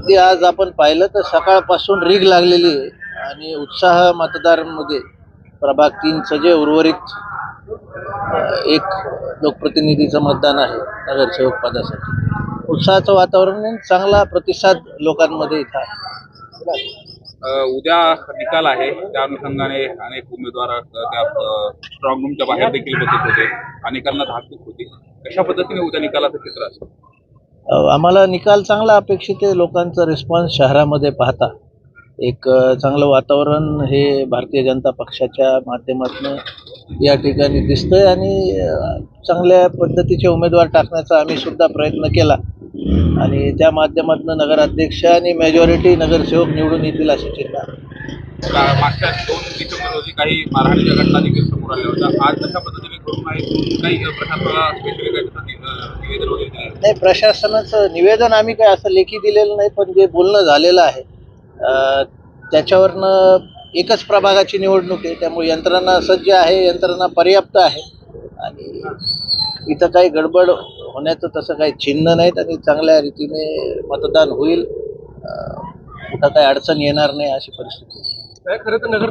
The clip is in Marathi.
अगदी आज आपण पाहिलं तर सकाळपासून रीग लागलेली आहे आणि उत्साह मतदारांमध्ये. प्रभाग 3 जे उर्वरित एक लोकप्रतिनिधीचं मतदान आहे नगरसेवक पदासाठी. उत्साहाचं वातावरण आहे, चांगला प्रतिसाद लोकांमध्ये इथं आहे. उद्या निकाल आहे, त्या अनुषंगाने अनेक उमेदवार त्या स्ट्रॉंग रूमच्या बाहेर देखील बसत होते, अनेकांना धाकधूक होती. कशा पद्धतीने उद्या निकालाचं चित्र असेल? आम्हाला निकाल चांगला अपेक्षित आहे. लोकांचा रिस्पॉन्स शहरामध्ये पाहता एक चांगलं वातावरण हे भारतीय जनता पक्षाच्या माध्यमातून या ठिकाणी दिसतंय आणि चांगल्या पद्धतीचे उमेदवार टाकण्याचा आम्ही सुद्धा प्रयत्न केला आणि त्या माध्यमातून नगराध्यक्ष आणि मेजॉरिटी नगरसेवक निवडून येतील असे चिन्ह आहे. मागच्या 2 डिसेंबर रोजी काही मारहाणीच्या घटना देखील समोर आल्या होत्या. आज कशा पद्धतीने घडून आहे? काही प्रशासनाला स्पेशली निवेदन वगैरे दिले? नाही, प्रशासनाचं निवेदन आम्ही काय असं लेखी दिलेलं नाही, पण जे बोलणं झालेलं आहे त्याच्यावरनं एकच प्रभागाची निवडणूक आहे, त्यामुळे यंत्रणा सज्ज आहे, यंत्रणा पर्याप्त आहे आणि इथं काही गडबड होण्याचं तसं काही चिन्ह नाहीत आणि चांगल्या रीतीने मतदान होईल. कुठं काही अडचण येणार नाही अशी परिस्थिती. खरं तर नगर